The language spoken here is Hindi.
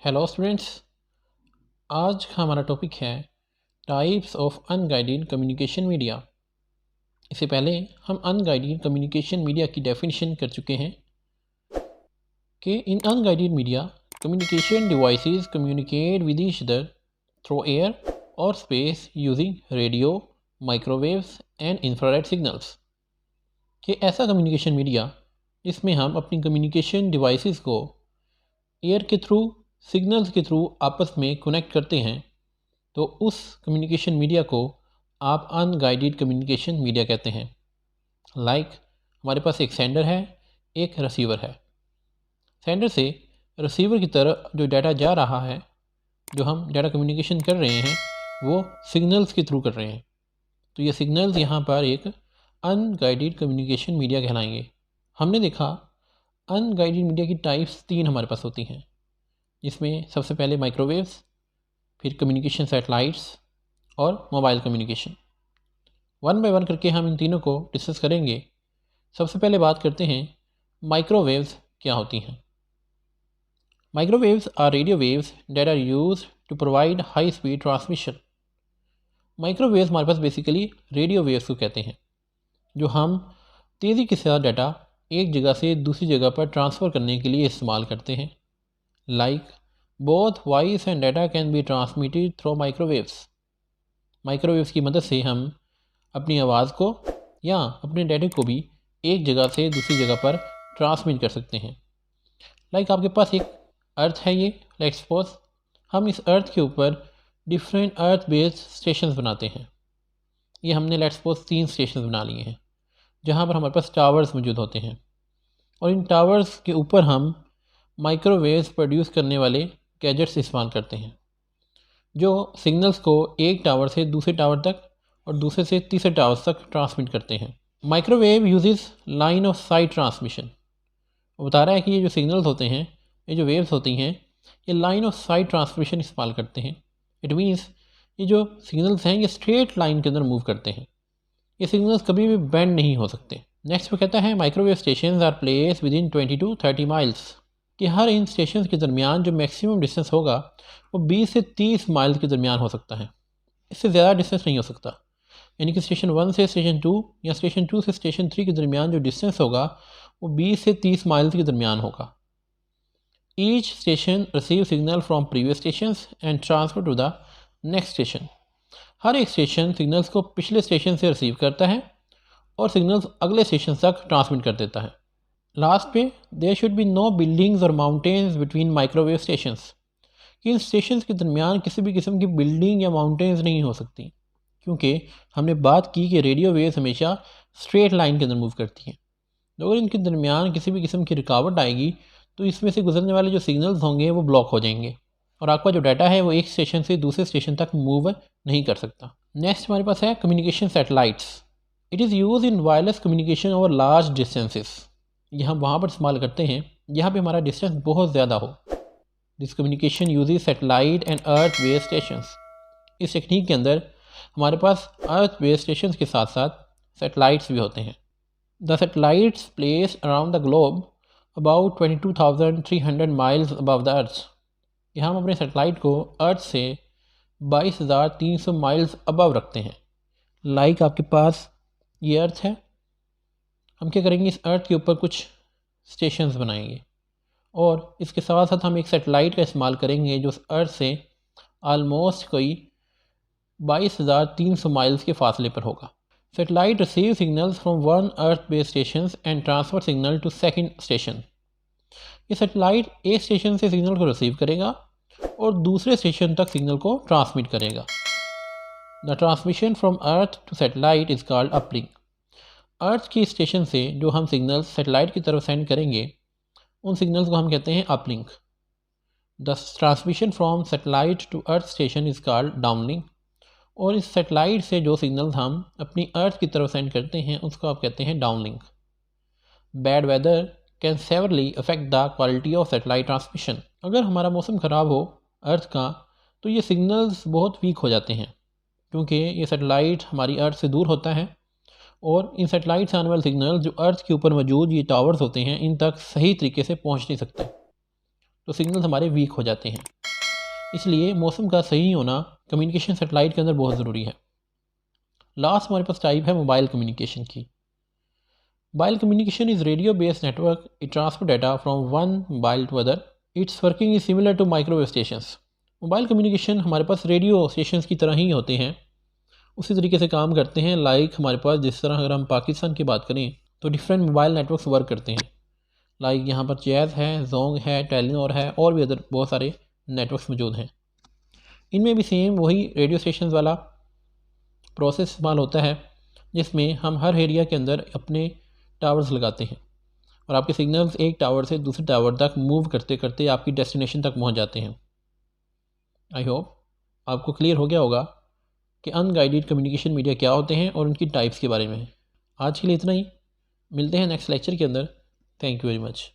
हेलो स्टूडेंट्स, आज का हमारा टॉपिक है types of unguided communication media. इससे पहले हम अनगाइडेड कम्युनिकेशन मीडिया की डेफिनेशन कर चुके हैं कि in unguided media communication devices communicate with each other through air और space using radio, microwaves and infrared signals. कि ऐसा कम्युनिकेशन मीडिया जिसमें हम अपनी कम्युनिकेशन डिवाइसेस को एयर के थ्रू, सिग्नल्स के थ्रू आपस में कनेक्ट करते हैं, तो उस कम्युनिकेशन मीडिया को आप अनगाइडेड कम्युनिकेशन मीडिया कहते हैं। हमारे पास एक सेंडर है, एक रिसीवर है। सेंडर से रिसीवर की तरफ जो डाटा जा रहा है, जो हम डाटा कम्युनिकेशन कर रहे हैं, वो सिग्नल्स के थ्रू कर रहे हैं। तो ये सिग्नल्स यहाँ पर एक अनगाइडेड कम्युनिकेशन मीडिया कहलाएंगे। हमने देखा अनगाइडेड मीडिया की टाइप्स 3 हमारे पास होती हैं, जिसमें सबसे पहले माइक्रोवेव्स, फिर कम्युनिकेशन सैटेलाइट्स और mobile communication. One by one करके हम इन तीनों को डिस्कस करेंगे। सबसे पहले बात करते हैं माइक्रोवेव्स क्या होती हैं। Microwaves are radio waves that are used to provide high speed transmission. Microwaves हमारे पास बेसिकली रेडियो वेव्स को कहते हैं, जो हम तेज़ी के साथ डाटा एक जगह से दूसरी जगह पर ट्रांसफ़र करने के लिए इस्तेमाल करते हैं। Both voice and data can be transmitted through microwaves. Microwaves की मदद से हम अपनी आवाज़ को या अपने डाटा को भी एक जगह से दूसरी जगह पर ट्रांसमिट कर सकते हैं। आपके पास एक अर्थ है, ये लेट्स सपोज हम इस अर्थ के ऊपर डिफरेंट अर्थ बेस्ड स्टेशंस बनाते हैं। ये हमने लेट्स सपोज 3 स्टेशन बना लिए हैं, जहाँ पर हमारे पास टावर्स मौजूद होते हैं, और इन टावर्स के ऊपर हम माइक्रोवेव्स प्रोड्यूस करने वाले गैजेट्स इस्तेमाल करते हैं, जो सिग्नल्स को एक टावर से दूसरे टावर तक और दूसरे से तीसरे टावर तक ट्रांसमिट करते हैं। Microwave uses line of site transmission. वो बता रहा है कि ये जो सिग्नल्स होते हैं, ये जो वेव्स होती हैं, ये लाइन ऑफ साइट ट्रांसमिशन इस्तेमाल करते हैं। इट मीन्स ये जो सिग्नल्स हैं ये स्ट्रेट लाइन के अंदर मूव करते हैं। ये सिग्नल्स कभी भी बेंड नहीं हो सकते। नेक्स्ट वो कहता है microwave station are place within 20 to 30 miles, कि हर इन स्टेशन के दरमियान जो मैक्सिमम डिस्टेंस होगा वो 20 से 30 माइल के दरमियान हो सकता है। इससे ज़्यादा डिस्टेंस नहीं हो सकता। यानी कि स्टेशन 1 से स्टेशन 2 या स्टेशन 2 से स्टेशन 3 के दरमियान जो डिस्टेंस होगा वो 20 से 30 माइल के दरमियान होगा। Each station receive signal from previous station and transfer to the next station. हर एक स्टेशन सिग्नल्स को पिछले स्टेशन से रिसीव करता है और सिग्नल्स अगले स्टेशन तक ट्रांसमिट कर देता है। लास्ट पे there should be no buildings और माउंटेन्स बिटवीन माइक्रोवेव स्टेशंस, कि इन स्टेशंस के दरमियान किसी भी किस्म की बिल्डिंग या माउंटेन्स नहीं हो सकती, क्योंकि हमने बात की कि रेडियो वेव्स हमेशा स्ट्रेट लाइन के अंदर मूव करती हैं। तो अगर इनके दरमियान किसी भी किस्म की रुकावट आएगी तो इसमें से गुजरने वाले जो सिग्नल्स होंगे वो ब्लॉक हो जाएंगे और आपका जो डाटा है वो एक स्टेशन से दूसरे स्टेशन तक मूव नहीं कर सकता। नेक्स्ट हमारे पास है communication satellites. It is use in wireless communication over large distances. ये हम वहाँ पर इस्तेमाल करते हैं जहाँ पे हमारा डिस्टेंस बहुत ज़्यादा हो। This communication uses satellite and earth based stations. इस टेक्निक के अंदर हमारे पास अर्थ बेस्ड स्टेशंस के साथ साथ सैटेलाइट्स भी होते हैं। The satellites place around the globe about 22,300 miles above the earth. यहाँ हम अपने सैटेलाइट को अर्थ से 22,300 माइल्स अबव रखते हैं। आपके पास ये अर्थ है, हम क्या करेंगे, इस अर्थ के ऊपर कुछ स्टेशंस बनाएंगे और इसके साथ साथ हम एक सैटेलाइट का इस्तेमाल करेंगे जो अर्थ से आलमोस्ट कोई 22,300 माइल्स के फासले पर होगा। Satellite receive signals from one earth based station and transfer signal to second station. ये सैटेलाइट एक स्टेशन से सिग्नल को रिसीव करेगा और दूसरे स्टेशन तक सिग्नल को ट्रांसमिट करेगा। The transmission from earth to satellite is called uplink. Earth की स्टेशन से जो हम सिग्नल्स सैटेलाइट की तरफ सेंड करेंगे उन सिग्नल्स को हम कहते हैं uplink. The transmission from satellite to earth station is called downlink. और इस सैटेलाइट से जो सिग्नल्स हम अपनी अर्थ की तरफ सेंड करते हैं उसको आप कहते हैं downlink. Bad weather can severely affect the quality of satellite transmission. अगर हमारा मौसम ख़राब हो अर्थ का तो ये सिग्नल्स बहुत वीक हो जाते हैं, क्योंकि ये सैटेलाइट हमारी अर्थ से दूर होता है और इन सैटेलाइट से आने वाले सिग्नल जो अर्थ के ऊपर मौजूद ये टावर्स होते हैं इन तक सही तरीके से पहुंच नहीं सकते। तो सिग्नल्स हमारे वीक हो जाते हैं। इसलिए मौसम का सही होना कम्युनिकेशन सेटेलाइट के अंदर बहुत ज़रूरी है। लास्ट हमारे पास टाइप है मोबाइल कम्युनिकेशन की। Mobile communication is radio based network, it transfer data from one mobile to other, its working is similar to microwave stations. Mobile communication हमारे पास रेडियो स्टेशंस की तरह ही होते हैं, उसी तरीके से काम करते हैं। लाइक हमारे पास जिस तरह अगर हम पाकिस्तान की बात करें तो डिफरेंट मोबाइल नेटवर्क्स वर्क करते हैं। लाइक यहाँ पर जैज़ है, जोंग है, टेलीनॉर है और भी अदर बहुत सारे नेटवर्क्स मौजूद हैं। इनमें भी सेम वही रेडियो स्टेशन वाला प्रोसेस इस्तेमाल होता है, जिसमें हम हर एरिया के अंदर अपने टावर्स लगाते हैं और आपके सिग्नल्स एक टावर से दूसरे टावर तक मूव करते करते आपकी डेस्टिनेशन तक पहुंच जाते हैं। आई होप आपको क्लियर हो गया होगा कि अनगाइडेड कम्युनिकेशन मीडिया क्या होते हैं और उनकी टाइप्स के बारे में। आज के लिए इतना ही, मिलते हैं नेक्स्ट लेक्चर के अंदर। Thank you very much.